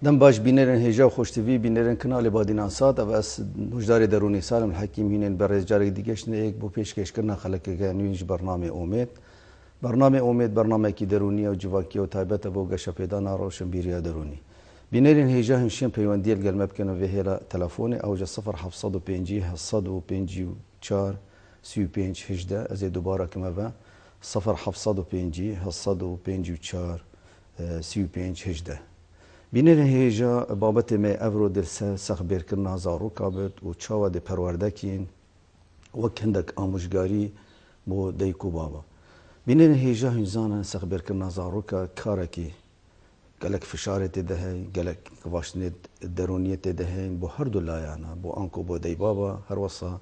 دم باش بینرن هجا و خوشتوی بینرن کنال بادینان سات و از نوجدار درونی سالم الحکیم هینن برای جاری دیگهش نه یک بو پیشکش کرنا خلق که نوینج برنامه امید برنامه کی درونی و جواکی و تایبت و گش پیدا ناروشن بیریا درونی بینرن هجا هنشین پیوندی الگل مبکنه و هلا تلفون اوج 0750 754 35 18 از دوباره کما و 0750 754 35 18 بینر هیجا بابت می افرو در سخ بیرکرنا زاروکا بد و چاوا ده پروردکین و کندک آموزگاری بو دیکو بابا بینر هیجا هنزانا سخ بیرکرنا زاروکا کارکی گلک فشارت دهی گلک واشنید درونیت دهی بو هر دو لایانا بو آنکو بو دی بابا هر وصا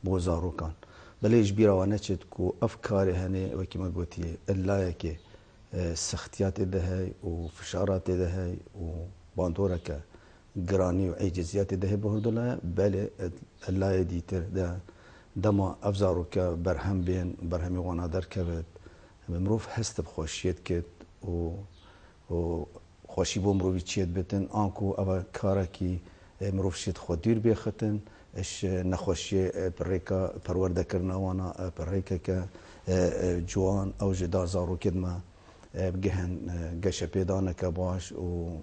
بو زاروکان بلیش بیروانه چید کو افکار هنه وکی ما گوتیه اللایه که سختیات دهی و فشارات دهی و باندورك گرانی و عجزیات دهی به هردولا بله اللایه دیتر ده دما افزارو که برهم بین برهمی وانادر کبد مروف هست بخوشیت کد و خوشی بو مروفی چیت بتن آنکو اوا کارا کی مروف شید خودیر بیختن اش نخوشی پریکا پرورده کرنا وانا پریکا که جوان او جدا زارو کدما بجهن جش بيدانا كباش و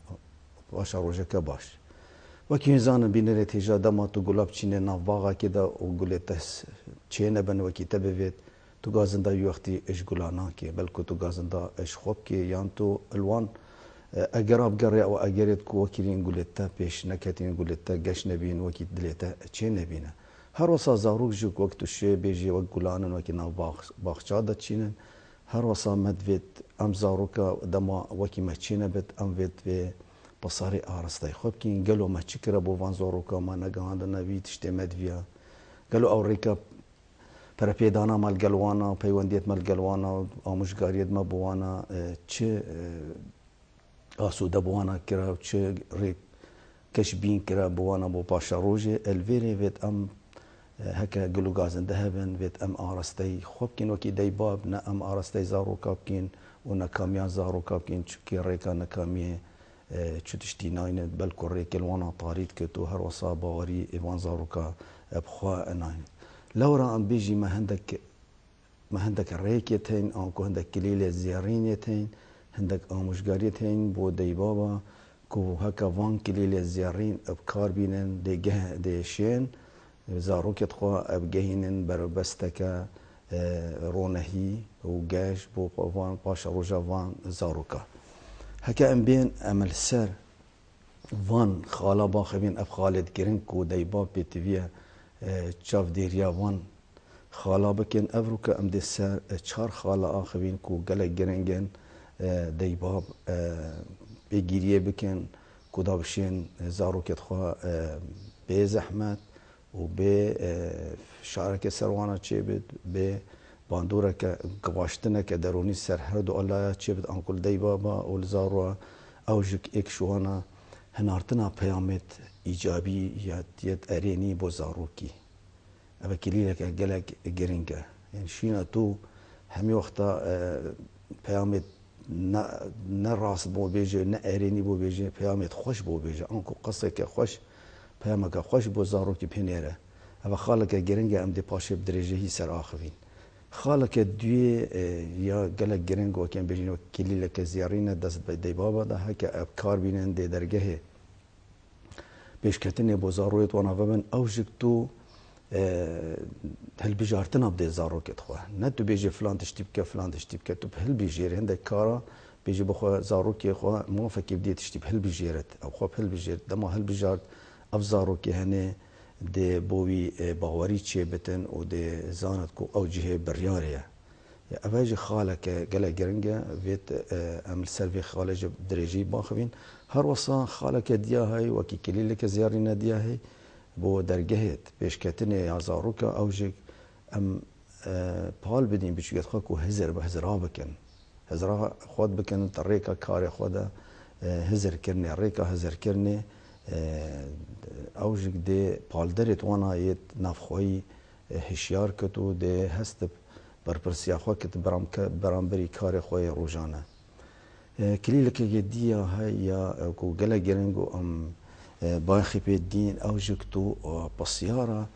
باش روجا كباش وكي زان بينري تيجا دما تقولاب تشيني نافاغا كده وقولت تشينا بن وكي تبفيت تغازن دا يوختي اش قولانا كي بلكو تغازن دا اش خوب كي يانتو الوان اقراب قري او اقريت كو وكيلين قولتا بيش نكتين قولتا جش نبين وكي دليتا تشين نبينا هر وصا زاروك جوك وقت الشي بيجي وقولانا وكي ناف باخشادا تشينن هر وصا مدفيت ام زاروكا دما وكي ما تشينا بت ام فيت في بصاري ارستاي خوب كين قالوا ما تشكر ابو فان زاروكا ما نغاند نبي تشتي مدفيا قالوا اوريكا پرپیدانا مال گلوانا پیوندیت مال گلوانا آموزگاریت ما بوانا چه آسوده بوانا کرا چه ری کش بین کرا بوانا بو پاشا روژه الویری وید ام هکا گلو گازن دهبن وید ام آرستی خوب کن وکی دی باب نه ام آرستی زارو کاب کن و نکامیان زارو کاب کن چکی ریکا نکامیه چتشتی ناینت بلکو ریکل وانا طارید کتو هر وصا باوری ایوان زارو کا بخوا ناین لورا ام بيجي ما عندك الريكيتين او عندك كليله زيارينيتين عندك اموشغاريتين بو دي بابا كو هكا فان كليله زيارين ابكار بينن دي جه دي شين زاروكت خو ابجهينن بربستك رونهي وجاش بو فان باشا روجا فان زاروكا هكا ام بين امل سر فان خالا باخبين اب خالد كرنكو دي باب بتفيا چاف دیریا وان خالا بکن افروکا ام دی سر چار خالا آخوین کو گلک گرنگن دی باب بگیریه بکن کدا بشین زاروکت خواه به زحمت و به شارک سروانا چه بید به باندوره که گواشتنه که درونی سر هر دو الله چه بید انکل دی بابا و زارو اوجک ایک شوانا هنارتنا پیامت ایجابی یا دیت ارینی بو زاروکی اما کلیلک گلک گرینگه یعنی شینا تو همی وقتا پیامت نه راست بو بیجه نه ارینی بو بیجه پیامت خوش بو بیجه انکو قصه که خوش پیامک خوش بو زاروکی پینیره اما خالک گرینگه ام دی پاشه بدرجه هی سر آخوین خالک دوی یا گلک گرینگ و کن بیجه کلیلک زیارین دست دی بابا ده هک ابکار بینن دی درگه بيشكتني بو زارويت وانا فمن اوجكتو هل بيجارتنا بدي زاروك تخوا نتو بيجي فلان تشتبك فلان تشتبك تو هل بيجير عندك كارا بيجي بخوا زاروك خوا موافق بدي تشتب هل بيجيرت او خوا هل بيجيرت دما هل بيجارت اف زاروك هني دي بوي باوري تشي بتن و دي زانت كو اوجه برياريا يا افاجي خالك قال جرنجا فيت ام السلفي خالج دريجي باخوين هر وصا خالك دياهي وكي كليلك زيارنا دياهي بو درجهت بيشكتني يا زاروكا اوجك ام بال بدين بيشكت خاكو هزر بهزرا بكن هزرا خود بكن طريقه كاري خدا هزر كرني ريكا هزر كرني اوجك دي بال درت وانا يت نافخوي هشيار كتو دي هست برپرسیا خو کت برام بری کار خوی روزانه كليلك جدية هي كو جلا جرينجو أم باخي بيدين أو جكتو بسيارة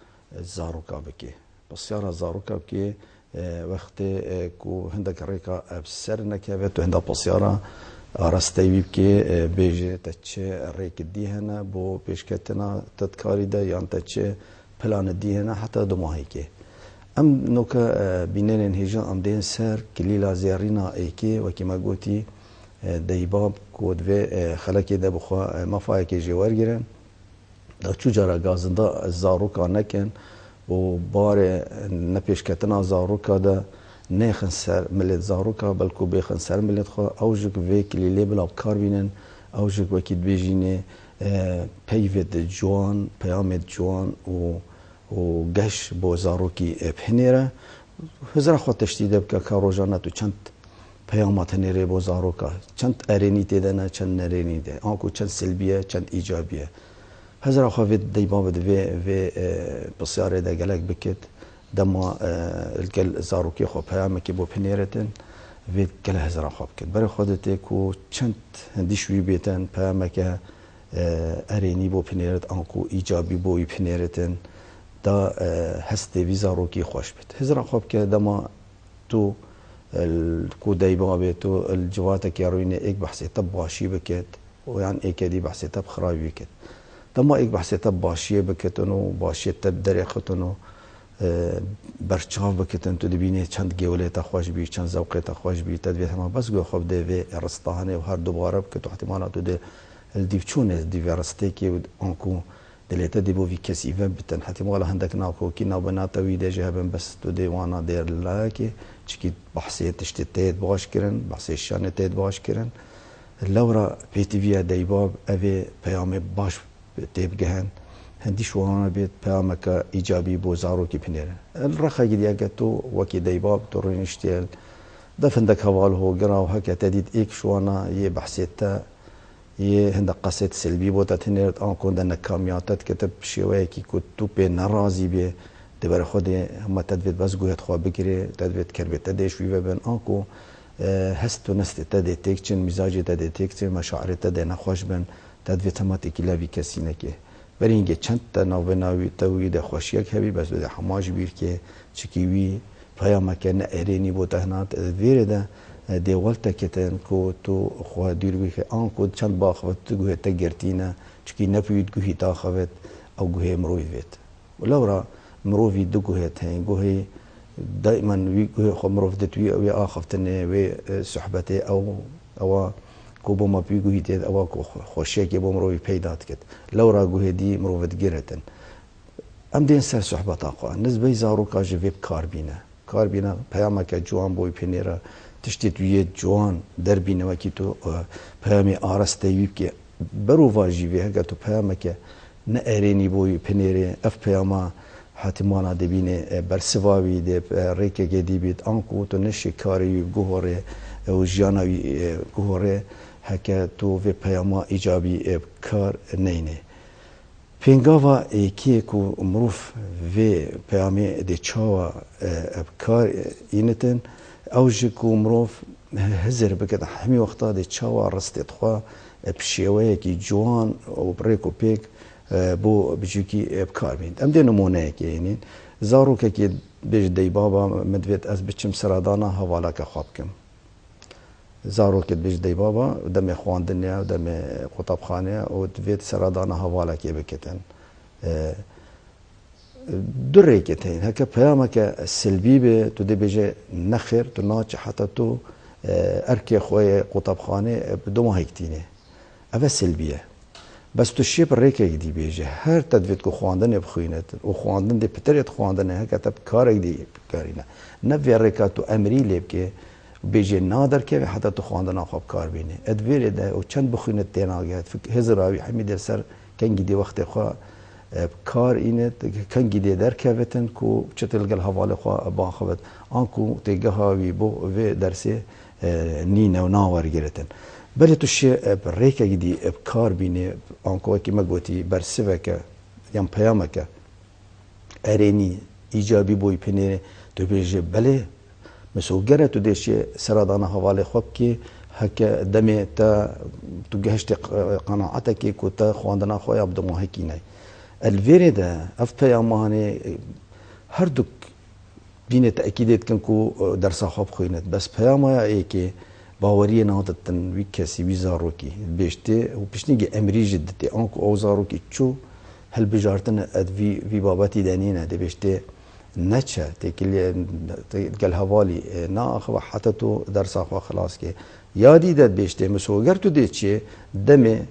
زاروكا بكي بسيارة زاروكا بكي وقت كو هندك ريكا بسرنا كابت وهندا بسيارة راستي بكي بيجي تتشي ريك دي هنا بو بيشكتنا تذكاري دا يعني تتشي بلان دي هنا حتى دماهيكي ام نوكا بينين هيجان ام دين سر كليلا زيارينا ايكي وكما قلتي ديباب كود في خلقي ده بخوا مفايك جوار جيرن دا چو جارا غازندا زاروكا نكن و بار نپیش کتنا زاروكا ده نخن سر ملت زاروكا بلکو بخن سر ملت خوا اوجك في كليلي بلا بكار بينن اوجك وكيد بيجيني بيفت جوان بيامت جوان و گش بو زاروكي بهنيره هزار خو تشديد بك كاروجانا تو چند پیامات نره بو زاروكا چند اريني تدنا چند نريني ده انكو چند سلبيه چند ايجابيه هزار خو في ديباب في بسياره ده گلك بكت دما الكل زاروكي خو پیامك بو بهنيرتن في گل هزار خو بكت بري خودته كو چند هنديشوي بيتن پیامك اريني بو بهنيرت انكو ايجابي بو بهنيرتن دا هسته وی زاروکی خوش بید هزار خواب که دما تو کو دایبا تو الجوات که روینه ایک بحثی تب باشی بکت و یعنی ایک دی بحثی تب خرابی بکت دما ایک بحثی تب باشی بکتن و باشی تب دریختن و برچاو بکتن تو دبینه چند گوله تا خوش بی چند ذوقه تا خوش بی تدویت همه بس گو خواب ده و رستانه و هر دوباره بکت و احتمالاتو ده الدیوچونه دیو رسته که انکو دليتا دي بو في كسي بتن حتى مغلا هندك ناكو كي ناو بناتا وي دي جهبن بس تو دي وانا دير لاكي چكي بحثي تشتتيت باش كرن بحثي الشانتيت باش كرن اللورا بي تي في دايباب افي بيامي باش تيبجهن هندي شوانا بيت بيامك ايجابي بو زاروكي بنيرن الرخا جدي اگتو وكي دايباب تورينشتيل دفندك هوالهو قراو هكا تديد ايك شوانا يه بحثيتا یه هند قصد سلبی بود تنیرت آن کندن کامیاتت کتب شیوه کی کد تو به ناراضی به دبر خود هم تدوید بس گویت خواب بگیره تدوید کربه تدیش وی بن آن کو هست و نست تدی تکچن مزاج تدی تکچن مشاعر تدی نخوش بن تدوید هم تکیلاوی کسی نکه برای اینکه چند تا ناوی توید خوشیک هبی بس بده حماج بیر که چکیوی پیام که نه ارینی بود هنات ویرده دیوالتا کتن کو تو خوا دیر بی که آن کو چند باخوت تو گوه تا گرتینا چکی نپوید گوهی تا خوت او گوه مروی وید ولورا مروی دو گوه تین گوه دائما وی گوه خو مروف دتوی او آخفتنه و صحبته او کو بوما بی گوهی تید او خوشی که بو مروی پیدات کت لورا گوه دی مروفت گرتن ام دین سر صحبت آقا نزبه زاروکا جویب کار بینه پیامک جوان بوی پینیره تشتیت ویه جوان در بینه وکی تو پیامی آرسته ویب که برو واجی ویه اگر تو پیامه که نه ارینی بوی پنیره اف پیاما حتمانا دبینه برسواوی ده ریکه گدی بید آنکو تو نشی کاری گوهره و جیانوی گوهره هکه تو وی پیاما ایجابی کار نینه پینگاوا ایکی کو مروف وی پیامی ده چاوا کار اینتن اوجكو مروف هزر بكت حمي وقتا دي تشاوا رستيت خوا بشيويه كي جوان وبريكو بيك بو بجيكي بكار بين ام دي نمونه يعني زاروكا كي بيج دي بابا مدفيت از بچم سرادانا حوالا کا خوابكم زاروكا بيج دي بابا دم خواندنيا ودم قطبخانه ودفيت سرادانا حوالا كي بكتن دريكتين هكا بيامك سلبي به تو دي بيجي نخر تو ناچ حتى تو اركي خويا قطبخانه بدو هيكتينه اوا سلبيه بس تو شي بريكه دي بيجي هر تدويت كو خواندن بخوينت و خواندن دي بتريت خواندن هكا تب كارك دي كارينا نبي ريكاتو امري لبكي بيجي نادر كيف حتى تو خواندن خوب كار بيني ادوير ده و چند بخوينت تيناغيت هزراوي حميد سر كان جدي وقت خو کار اینه کن گیده در کهوتن کو چطل گل حواله خوا با خوت آنکو تیگه هاوی بو و درسه نینه و ناور گرتن بله تو شی بریکه گیدی کار بینه آنکو که مگوتی برسوه که یم پیامه که ارینی ایجابی بوی پنیره تو بیجه بله مسوگره تو دیشه سرادان حواله خوب که هكا دمي تا تجهشت قناعتك كوتا خواندنا خويا بدو ما هكيناي الفيري ده اف بياماني هردوك بینه تأکیدت کن کو درس خواب خوینت بس پیامه ای که باوری نهادتن وی کسی وی زاروکی بیشته و پیشنیگه امری جدتی آنکو او زاروکی چو هل بجارتن اد وی بابتی دنینه ده بیشته نچه تکل حوالی نا اخوا حتی تو درس خواه خلاص که یادی داد بیشته مسوگر تو ده چیه دمه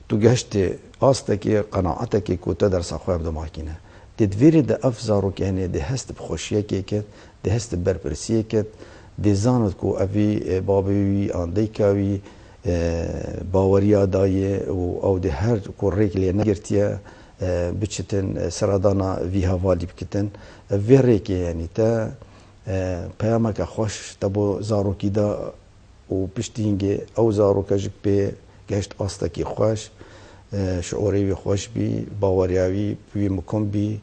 تو گشت آسته که قناعته که کو تا درس خواه بدو ماکینه تدویری ده افزارو که هنه ده هست بخوشیه که کد ده هست برپرسیه کد ده زاند کو اوی بابوی آنده کاوی باوریا دایه او ده هر کو ریکلی نگرتیه بچتن سرادانا وی حوالی بکتن وی ریکی یعنی تا پیامک خوش تبو زاروکی دا و پشتینگه او زاروکا جک به گشت آستکی خوش شعوری خوش بی باوریاوی بی مکم بی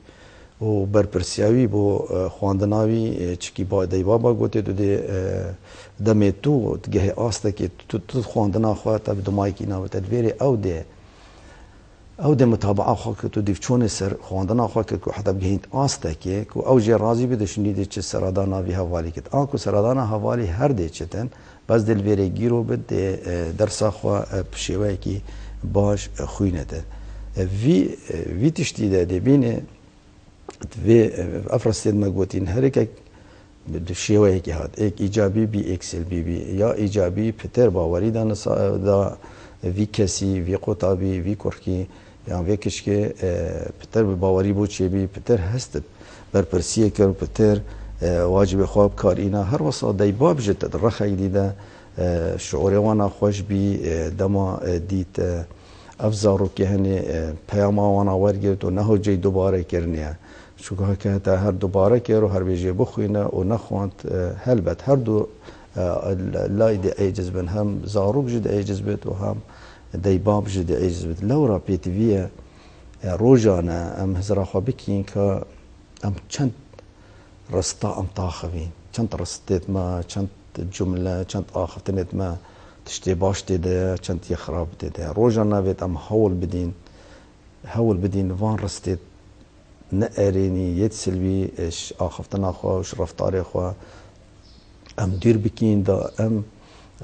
و برپرسیاوی بو خواندناوی چکی با دیوابا گوته دو دی دمی تو تگه آسته که تو خواندنا خواه تا بدمایی که ناو تدویری او ده متابعه خواه که تو دیف چون سر خواندنا خواه که حتی بگهیند آسته که او جه رازی بدشنی دی چه سرادانا وی حوالی کت آنکو سرادانا حوالی هر دی چتن بس دلویری گیرو بد درسا خواه پشیوه که باش خوینه ده وی تشتی ده ده بینه و افرستید مگوتین هر یک شیوه که هات ایک ایجابی بی ایک سلبی بی یا ایجابی پتر باوری دا وی کسی وی قطابی وی کرکی یا وی کشکه پتر باوری بود چی بی پتر هست برپرسیه کر پتر واجب خواب کار اینا هر وسا دای باب جد رخی دیده شعور وانا خوش بی دما دیت افزارو که هنی پیاما وانا ورگرد و نهو جای دوباره کرنیه چون که تا هر دوباره کرو هر بیجی بخوینه و نخواند هلبت هر دو لاید ایجز بن هم زاروک جد ایجز بید و هم دیباب جد ایجز بید لورا پیتویه روزانه ام هزرا خواه بکین که ام چند رستا ام تاخوین چند رستید ما چند جمله چند آخفتنید ما تشتی باش دیده چند یه خراب دیده روزانه بید ام حول بدین وان رستید نه ارینی یت سلوی اش آخفتنا خواه اش رفتار خواه ام دیر بکین دا ام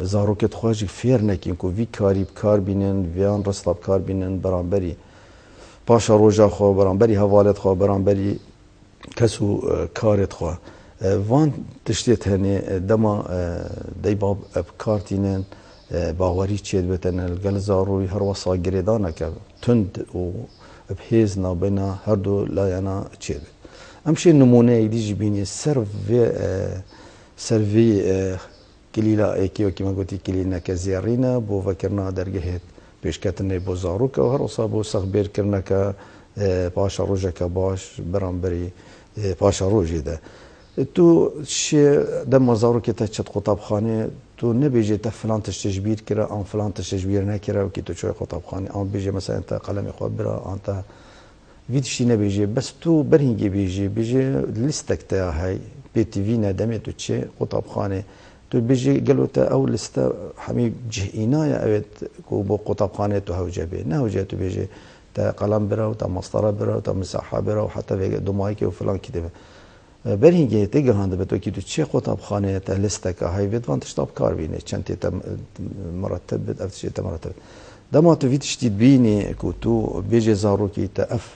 زاروکت خواهی فیر نکین که وی کاری بکار بینن ویان رستا بکار بینن برانبری پاشا روژا خواه برانبری حوالت خواه برانبری کسو کارت خواه وان تشتیت هنی دما دی باب بکارتینن باوری چید بتن الگل زاروی هر وصا گریدانه که تند و بهیز نابینا هر دو لاینا چید امشی نمونه دیجی بینی سروی کلیلا ایکی و کما گوتی کلینا که زیارینه بو وکرنا درگهت پیشکتنه بو زاروک و هر وصا بو سخبیر کرنه که پاشا روژه که باش برانبری پاشا روژه ده تو شی دم زاروک تا چت خطاب خانه تو نبیجی تا فلان تشتجبیر کرا آن فلان تشتجبیر نکرا و کی تو چوی خطاب خانه آن بیجی مثلا انت قلم خواب برا آن تا ویدشی نبیجی بس تو برهنگی بیجی لیستک تا های بیتی وی ندمی تو چه خطاب خانه تو بیجی گلو تا او لیستا همی جهینای اوید کو بو خطاب خانه تو هوجه بی نه هوجه تو بیجی تا قلم برا و تا مسطره برا و تا مساحه برا و حتی دمایی که و فلان کتبه برهنگی تیگه هنده به تو که تو چه خطاب خانه تا لستک های وید وان تشتاب کار بینه چند تیتا مرتب بید افتش تیتا مرتب دما تو وید شتید بینی که تو بیجی زاروکی تا اف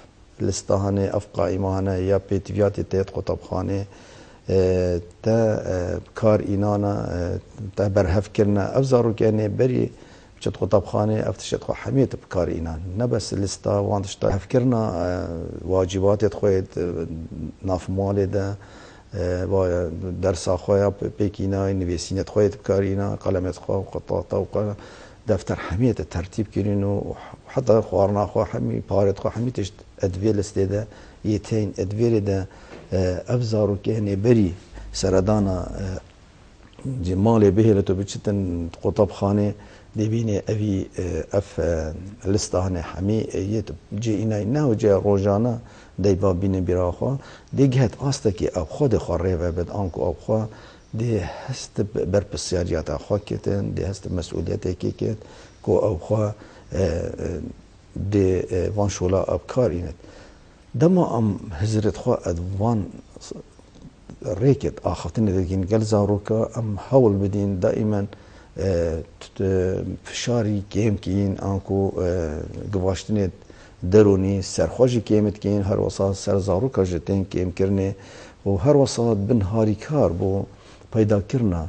لستهانه اف قائمانه یا پیتویاتی تیت خطاب خانه تا کار اینانا تا برهف کرنه اف زاروکی انه بری چت خطاب خانه افتشت خو حمیت بکار اینان نه بس لستا وانش تا افکرنا واجبات خود ناف مال ده و درس خو پیکینا نویسینت خود بکار اینا قلمت خو قطاطا و دفتر حمیت ترتیب کردن و حتی خوارنا خو حمی پارت خو حمیتش ادویل استده یتین ادویل ده افزارو که نه بری سردانا جمال بهله تو بچتن خطاب خانه دبینه اوی اف لستهانه همی یت جی اینای نه جی روزانه دی با بینه بیراخوا دیگه هت آسته که اب خود خواره و بد آنکو اب خوا دي هست برپرسیاریات خوا کتن دی هست مسئولیت کی کت کو او خوا دی وان شولا ابکار اینت دما ام هزرت خوا ادوان ريكت آخرتين دقين قال زاروكا أم حاول بدين دائما فشاري كيم كين أنكو قواشتني دروني سرخوجي كيمت كين هر وصاد سر زاروكا جتين كيم كرني وهر وصاد بن هاري كار بو پیدا کرنا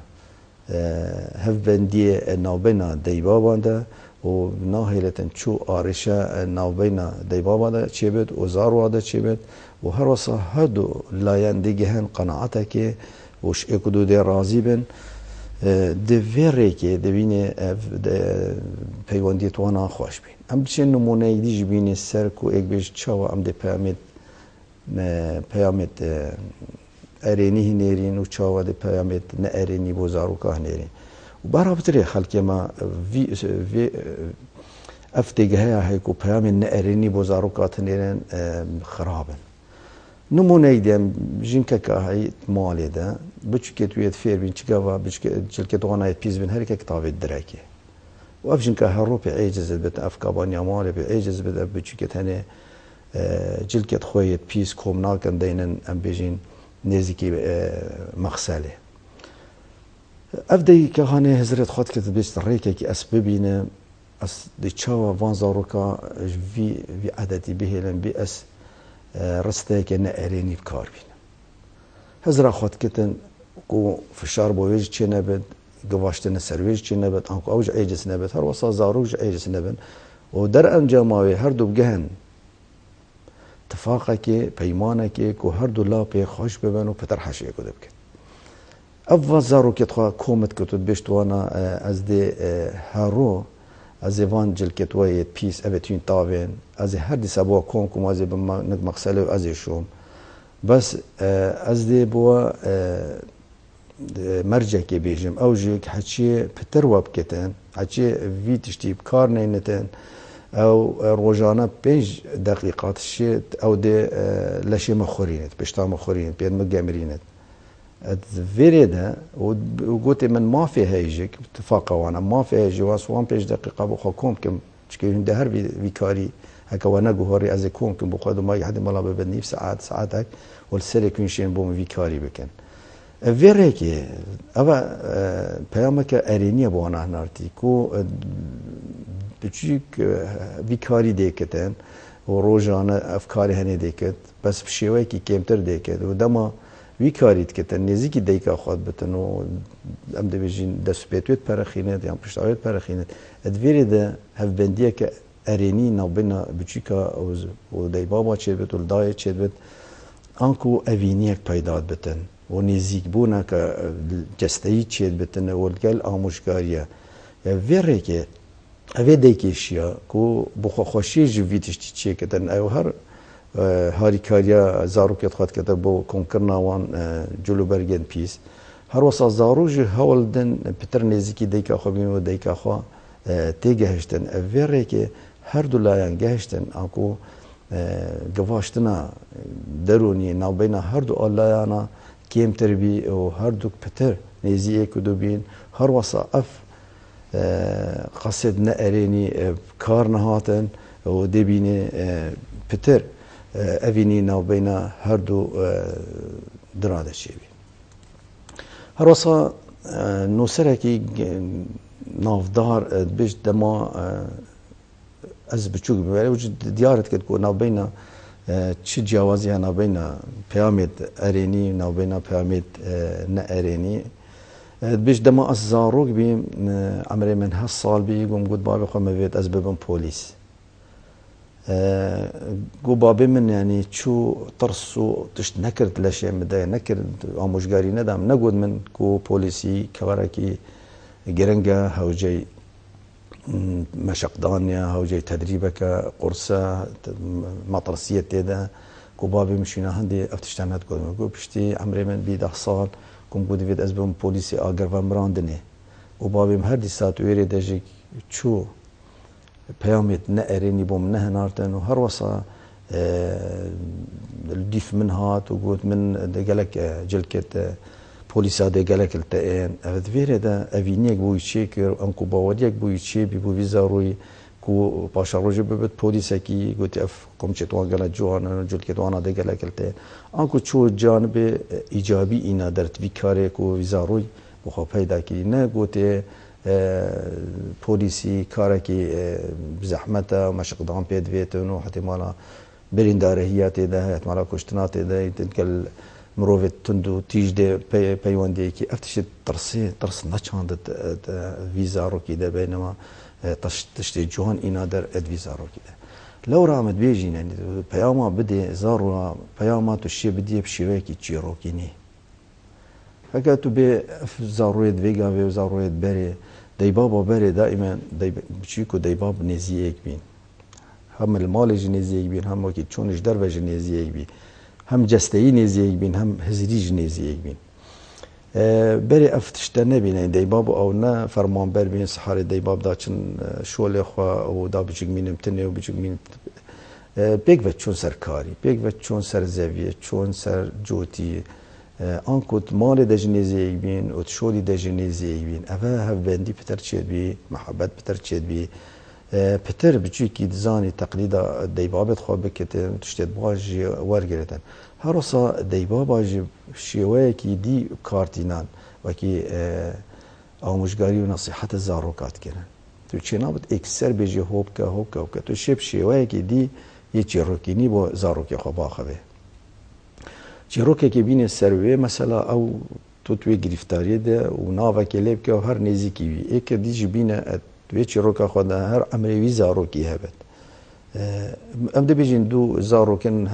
هف بندی نوبینا دیبابان ده و ناهیلتن چو آرشه نوبینا دیبابان ده چی بید و زارو ده چی بید و هر وصا هدو لاین دیگه هن قناعته که وش اکدو ده رازی بن ده ویره که ده بینه پیوندی توانا خوش بین ام چه نمونه دیج بینه سر کو ایک بیش چاوا ام ده پیامت ارینی هنرین و چاواد پیامت نه ارینی بوزارو که هنرین و برابطه خالقی ما وی افتیگه های کو پیام نه ارینی بوزارو که هنرین خرابن نمونه ایدم جنکه که های مالی ده بچه تویت فیر بین چیکا و بچه که دوانای پیز بین هر یک کتابی درکی و اف جنکه هرو پی عجز بده اف کابانی مالی پی عجز بده بچه که تنه جلکت خویت پیز کوم ناکن دینن ام بیجین نزدیکی مغسله افدی که هانه هزرت خود که بیست ریکه که اس ببینه اس دی چاوا وان زاروکا وی عددی بهلن بی اس رسته که نه ارینی بکار بینه هزرت خود کتن کو فشار بویج چه نبود گواشتن سرویج چه نبود آنکو اوج ایجس نبود هر وسا زاروج ایجس نبود و در انجاماوی هر دو بگهن اتفاقه که پیمانه که که هر دو لاپی خوش ببن و پتر حشیه کده بکن اول زارو که تخواه کومت کتود بشتوانا از دی هارو از وان جل کتوی پیس اوتین تاوین از هر دی سبوا کوم کم از نگ مقصله و از شوم بس از دی بوا مرجع که بیجم اوجی که حچی پتر واب کتن حچی وی تشتی بکار نینتن او روزانه 5 دقیقات شيء او دي لشي مخورينت بشتا مخورينت بين مجامرينت فيريدا وقلت من ما في هيجك اتفاقا وانا ما في هيجي واسوان 5 دقيقه بخو كومكم تشكي هند هر فيكاري هكا وانا جوهري از كومكم بخو ما يحد ملا ببني في ساعاتك والسلك ينشين بوم فيكاري بكن فيريكي اما پیامک ارینی بوانا نارتی کو بچیک ویکاری دیکتن و روزانه افکاری هنی دیکت بس بشیوه کی کمتر دیکت و دما ویکاریت کتن نزدیکی دیکا خود بتن و ام دبیجین دست بیتویت پرخینت یا پشتاویت پرخینت ادویری ده هفبندیه که ارینی نابینا بچیکا و دی بابا چید بت و لدای چید بت آنکو اوینیک پیداد بتن و نزدیک بونا که جستهی چید بتن و لگل آموشگاریه ویره که اوه دیکیشیا کو بخو خوشی جویتشتی چیه کتن او هر هاریکاریا زاروکت خواهد کتا بو کنکرنا وان جلو برگن پیس هر وصا زاروج هولدن پتر نزیکی دیکا خوا بیم و دیکا خوا تیگه هشتن اوه که هر دو لایان گهشتن اکو گواشتنا درونی ناو بین هر دو لایانا کمتر بی و هر دو پتر نزیه کدو بین هر وصا اف قصد نأريني كار نهاتن و دبيني بتر أفيني ناو بين هردو درادة شيبي هروسا نوسركي نافدار بيش دما از بچوك ببالي وجد ديارت كتكو ناو بين چه جوازي ناو بين پیامد أريني ناو بين پیامد نأريني بیش دما از زاروک بیم عمری من 8 سال بی گم گود بابی خو موید از ببم پلیس گو بابی من یعنی چو ترسو تشت نکرد لشه مده نکرد آموزگاری ندم نگود من گو پلیسی کورا کی گرنگا هوجی مشقدانیا هوجی تدریبک قرصه مطرسیت ده گو بابی مشینا هندی افتشتانت گودم گو پشتی عمری من بی 10 سال کم گودی وید از بم پلیسی آگر و مراندنه و بابیم هر دی ساعت ویری دجی چو پیامت نه ارینی بوم نه نارتن و هر وصا دیف من هات و گود من دگلک جلکت پلیسا ده گلک التئن افت ویره ده اوینیک بوی چه کر انکو باوریک بوی چه بی بوی زاروی کو پاشا روزه ببت پلیسا کی گوت اف کمچه توان گلک جوان جل کتوانا ده گلک التئن انکو چو جانب ایجابی اینا درت بیکاره کو زاروی بخواه پیدا کی نه گوت پلیسی کاره کی زحمتا مشقدان پید ویتون و حتی مالا بریندارهیات ده حتی مالا کشتنات ده تنکل مروفت تندو تیج ده پیوندی که افتش ترس نچاند ویزا رو کی ده بینما تشتی جوان اینا در اد ویزا رو کی ده لو رامد بیجین یعنی پیاما بده زارو پیاما تو شی بدی بشیوه کی چی رو کی نی اگر تو به زاروید ویگا و زاروید بری دی بابا بری دائما دی بچیکو دی باب نزی یک بین هم المال جنزی یک بین هم وقتی چونش در و جنزی یک بین هم جستهی نزی یک بین هم هزری جنزی یک بین بری افتشته نبینه دی باب او نه فرمان بر بین سحار دی باب دا چن شوله خوا و دا بچک مینم تنه و بچک مین بیگ و چون سرکاری بیگ و چون سر زویه چون سر جوتی آنکوت مال دجنیزی یک بین و شولی دجنیزی یک بین اوه هف بندی پتر چید بی محبت پتر چید بی پتر بچوی که دزانی تقلید دیبابت خواه بکتن تشتید باجی ورگردن هر اصلا دیباباجی شیوه که دی کارتینان و که آموزگاری و نصیحت زاروکات کنن تو چه نابد اکثر بیجی هوب که تو شب شیوه که دی یه چیروکینی با زاروکی خواه باخوه چیروکه که بین سروه مثلا او توی گرفتاری ده و ناوه که لیب که هر نزیکی بی ایک دیجی بینه توی چیروکه خود هر عمروی زاروکی هبت ام ده بیجین دو زاروکن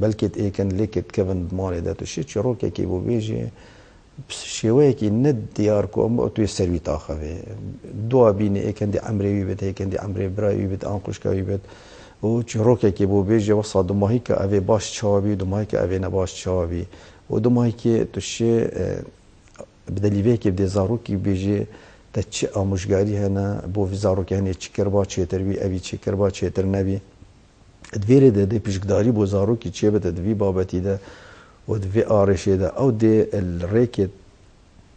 بلکت ایکن لیکت کون مالی ده تو شی چیروکه که بو بیجی شیوه که ند دیار کو ام توی سروی تاخوه دو بینه ایکن دی عمروی بید ایکن دی عمروی برای بید آنقشکوی بید و چروکه که بو بیجی وصا دو ماهی که اوی باش چاوی دو ماهی که اوی نباش چاوی و دو ماهی که توشی بدلیوه که بده زاروکی بیجی تا چه آموزگاری هنه بو وی زاروکی هنه چی کربا چیتر بی اوی چی کربا چیتر نبی دویره ده پیشگداری بو زاروکی چی بده دوی بابتی ده و دوی آرشه ده او ده الریکت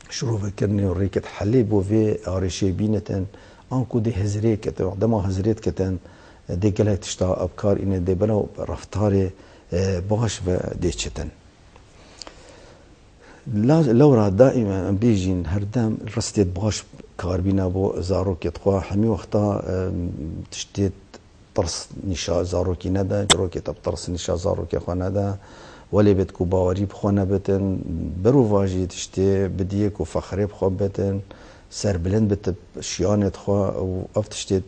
شروع کرنه و ریکت حلی بو وی آرشه بینتن آنکو ده هزری کتن دما هزریت کتن دی گله تشتا افکار اینه دی بنو رفتار باش و دی چتن لورا دائما بیجین هر دم رستید باش کار بینا بو زاروکیت خواه همی وقتا تشتید ترس نشا زاروکی نده جروکی تب ترس نشا زاروکی خواه نده ولی بید کو باوری بخواه نبتن برو واجی تشتی بدیه کو فخری بخواه بتن سر بلند بتب شیانت خواه و افتشتید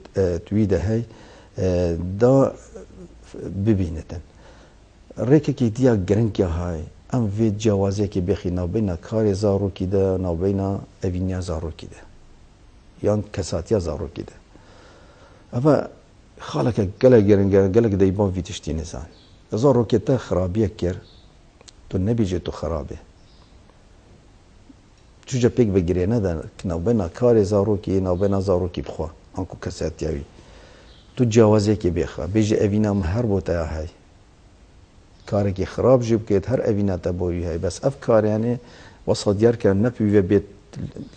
تویده هی دا ببینتن ریکه که دیا گرنگی های ام وید جوازه که بخی نابینا کار زاروکی ده نابینا اوینیا زاروکی ده یان کساتیا زاروکی ده اما خالک گله گرنگی گله دیبان ویتشتی نزان زاروکی تا خرابیه کر تو نبیجه تو خرابه چوجا پیک بگیره ندن نابینا کار زاروکی نابینا زاروکی بخوا انکو کساتیاوی تو جوازه که بخوا بیجه اوینا هر بوتا های کاری که خراب جب کید هر اوینا تبوی های بس اف کار یعنی وصل دیار کن نپیو بیت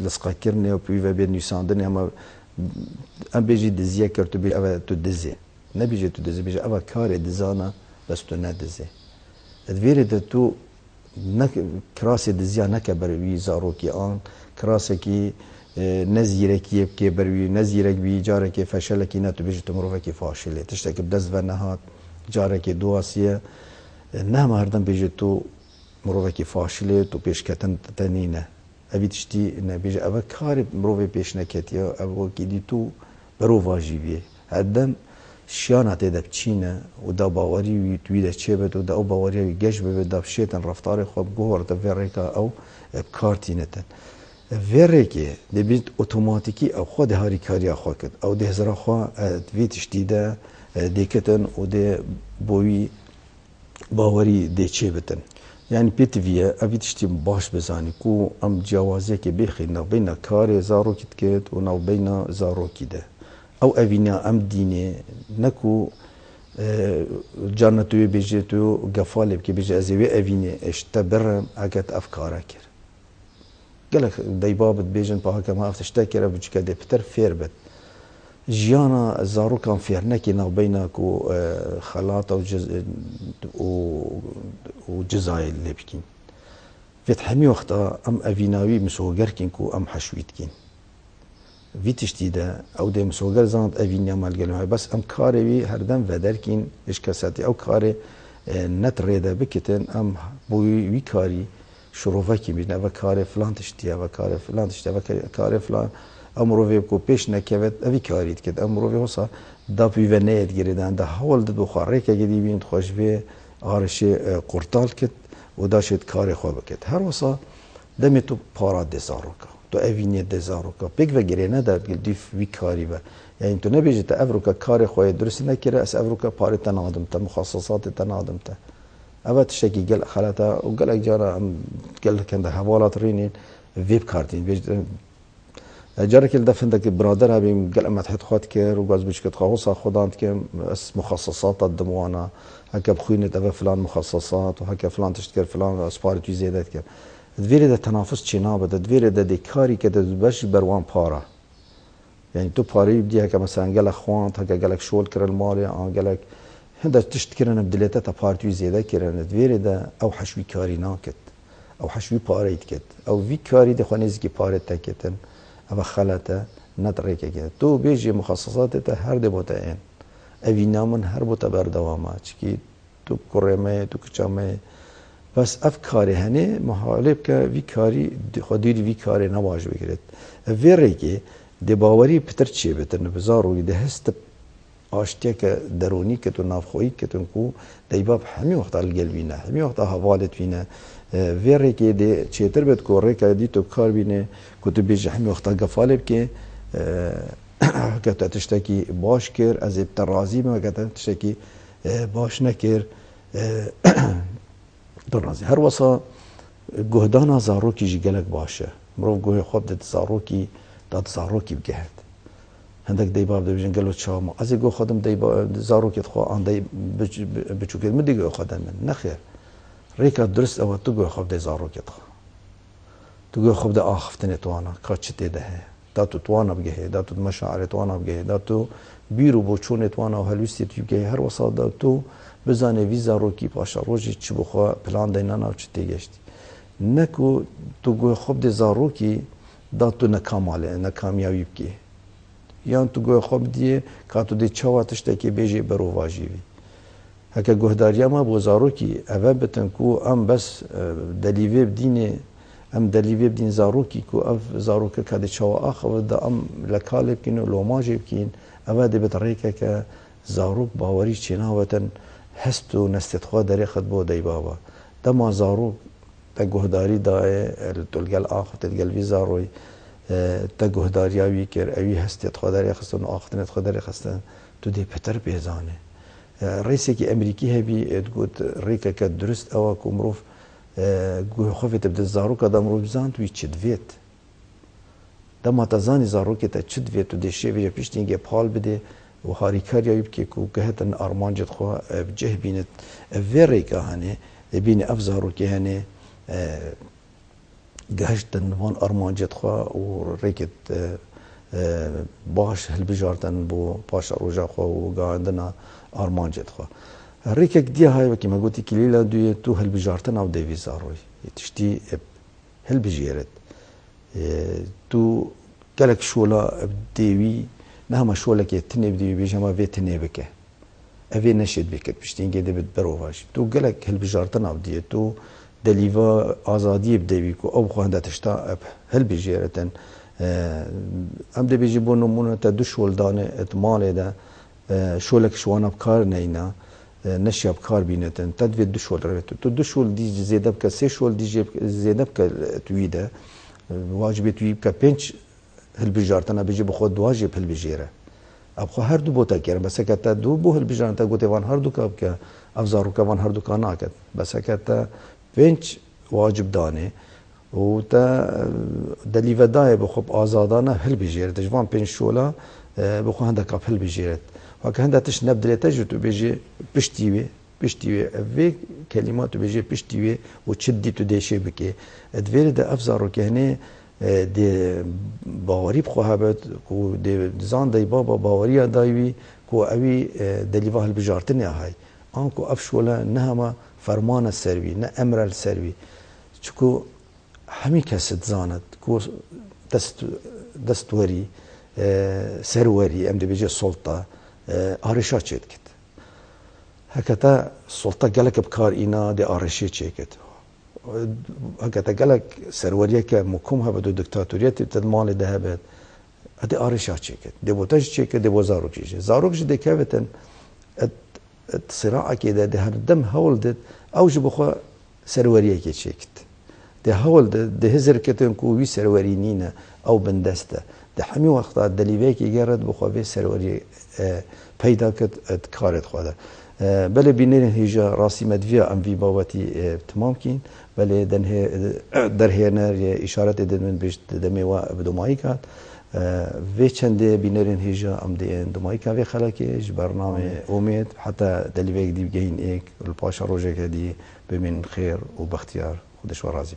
لسقا کرنه و پیو بیت نیساندنه اما ام بیجه دزیه کر تو بی او تو دزه نبیجه تو دزه بیجه او کار دزانه بس تو ندزه ادویره ده تو کراس دزیا نکه بروی زاروکی آن کراس کی نزیرکی که بروی نزیرک بی جاره که فشل کی نه تو بیجه تو مروفه که فاشله تشته که بدز و نهاد جاره که دواسیه نه مردم بیجه تو مروفه که فاشله تو پیش کتن تنینه اوی تشتی نه بیجه اوه کار مروفه پیش نکتی اوه که دی تو برو واجیبیه هردم شیانت ده بچینه و دا باوری وی توی ده چه بد و دا او باوری وی گش ببید دا بشیتن رفتار خواب گوهر دا ویریکا او کارتینتن ویریکه ده بید اتوماتیکی او خواه ده هاری کاری خواه کد او ده هزرا خواه دوی تشتی ده دیکتن و ده بوی باوری ده چه بتن یعنی پیت ویه اوی تشتی باش بزانی کو ام جوازه که بخی نو بین کار زاروکی کد و نو بین زاروکی ده او اوینا ام دینه نکو جانتوی بیجه تو گفاله که بیجه ازوی اوینه اشتبرم اگت افکاره کر قالك ديبابت بيجن بها كما افتشتا كرا بجكا دي بتر فير بت جيانا زارو كان فير نكي ناو بينك و خلاطة وجزاير اللي بكين فيت حمي وقتا ام افيناوي مسوغر كينكو ام حشويت كين في تشتيدا او دي مسوغر زاند افينيا مال قالوا بس ام كاري وي هردم ودر كين اشكاساتي او كاري نت ريدا بكتن ام بوي كاري شروفا كي بينا وكاري فلان تشتيا وكاري فلان تشتيا وكاري فلان امرو في كو بيش نكبت افي كاريت كد امرو في وصا دا بيفنيت جريدان دا حول دو خاريكا جدي بين خوش في عارشي قرطال كد وداشت کاری خواب کرد هر وسا دمی تو پارا دزاروکا تو اوینی دزاروکا پیک و گرینه در دیف وی کاری و یعنی تو نبیجی تا افروکا کاری خواه درست نکره از افروکا پاری تنادم تا مخصصات تنادم تا اول تشکی گل خلاتا و گل اجارا گل کنده حوالات رینین ویب کارتین جاره که دفن که برادر هبیم گل متحد خود کرد و گاز بچکت خواهوسا خوداند که اس مخصصات الدموانا هكا بخوينة أبا فلان مخصصات وهكا فلان تشتكر فلان أسبارتي زيادات كر دويري دا تنافس چنابه دا دويري دا دي كاري كده باش بروان پارا يعني تو پاري بدي هكا مثلا قالك خوانت هكا قالك شول كر المالي قالك هندا تشتكرن بدليتا تا بارتي زيادة كرن دويري دا او حشوي كاري ناكت او حشوي پاريت كت او في كاري دا خوانيزكي پاريت تاكتن او خلطة ندريكا كده تو بيجي مخصصات تا هر دي بوتا این اوی نامن هر بوتا بردوامه چکی تو کرمه تو کچامه بس اف کاری هنه محالب که وی کاری خودی وی کاری نواج بگیرد ویره که دباوری پتر چیه بتر نبزارو ده هست آشتیا که درونی که تو نافخویی که تو کو دیباب همی وقت الگلبینه همی وقت حوالت بینه ویره که ده چیتر بد کوره که دی تو کار بینه که تو بیش همی وقت گفالب که که تشتکی باش کر از ابترازی ما که تشتکی باش نکر درازی هر وصا گهدان زاروکی جگلک باشه مرو گوه خود داد زاروکی بگهد هندک دیباب ده بجن گلو چام از گو خودم دیباب زاروکی خو آن دی بچوکت مدی گو خودم من نخیر ریکا درست او تو گو خود دی زاروکی خو تو گو خود ده آخفتن توانا کاچته ده داتو توانا بگه داتو مشاعر توانا بگه داتو بیرو بوچون توانا و هلوستی تو بگه هر وسط داتو بزنه ویزا رو کی پاشا روزی چی بخوا پلان دینانا و چی تیگشتی نکو تو گوی خوب دی زارو کی داتو نکاماله نکامیابی بکی یان تو گوی خوب دیه که تو دی چاواتش تکی بیجی برو واجیوی هکا گهداریا ما بو زارو کی اول بتن کو ام بس دلیوه بدینه ام دلیوه بدین زاروکی کو اف زاروکه که دی چاوا آخو دا ام لکاله بکین و لوماجی بکین اول دی بطریقه که زاروک باوری چیناوتن هست و نستدخوا داری خد بو دی بابا دا ما زاروک تا گهداری دای تلگل آخو تلگل وی زاروی تا گهداری آوی کر اوی هستدخوا داری خستن و آختن ادخوا داری خستن تو دی پتر بیزانه رئیسی که امریکی هبی ادگوت ریکه که درست اوا کمروف گوه خوفه تبدأ زاروكا دا مروف زاند وی چد وید دا ما تزانی زاروكا تا چد وید و دیشه ویجا پیشتینگه پال بده و هاریکاریا یبکی که گهتن ارمانجت خواه بجه بیند ویریکا هنه بین اف زاروكا هنه گهشتن وان ارمانجت خواه و ریکت باش هل بجارتن بو باش روژا خواه و گاهندنا ارمانجت خواه ریکک دی های وکی مگوتی کلیلا دوی تو هل بجارتن او دیوی زاروی تشتی هل بجیرد تو گلک شولا دیوی نه همه شولا که تنه بدیوی بیش همه وی تنه بکه اوی نشید بکد پشتی اینگه دی بد بروواش تو گلک هل بجارتن او دیه تو دلیوا آزادی بدیوی کو او خواهنده تشتا هل بجیرتن ام دی بیجی بو نمونه تا دو شول دانه اتماله ده شولک شوانا بکار نینا نشیاب کار بینتن تدوی دو شول رویتو تو دو شول دی زیده بکه سه شول دی زیده بکه توی ده واجبی توی بکه پنج هل بجارتنا بجی بخود واجب هل بجیره اب خو هر دو بوتا کرن بس که تا دو بو هل بجارن تا گوته وان هر دو کاب که افزارو که وان هر دو کانا کد بس که تا پنج واجب دانه و تا دلیو دای بخوب آزادانه هل بجیره تجوان پنج شولا بخو هنده کاب هل بجیره وكان هذا تش نبدل تجربة بيجي بشتيوي في كلمات بيجي بشتيوي وتشدي تدشي بكي ادفير ده افزارو كهني دی باوری بخواه بد کو دی زان دی بابا باوری دایوی کو اوی دلیوه البجارتنی های آن کو افشوله نه همه فرمان سروی نه امر سروی چکو همی کسد زاند کو دستوری سروری ام دی بجه سلطه آرشا چید کد هکتا سلطه گلک بکار اینا دی آرشی چید کد هکتا گلک سروریه که مکوم ها بدو دکتاتوریت تدمال ده بد ادی آرشا چید کد دی بوتاج چید کد دی بو زاروکش دی که وتن صراع که ده هر دم هول دد اوج بخوا سروریه که چید ده هول ده هزر کتن کو وی سروری نینه او بندسته ده همی وقتا دلیوه که گرد بخوا به سروری پیدا کد کارت خواده بله بینر هیجا راسی مدویا ام وی باوتی تمام کین بله در هنر اشارت دادن بیشت دمی و بدومایی کرد و چنده بینر هیجا ام دی دومایی کرد خلاکیش برنامه امید حتی دلیوه دی بگین ایک الپاشا روزه که دی بمن خیر و بختیار خودش و راضی.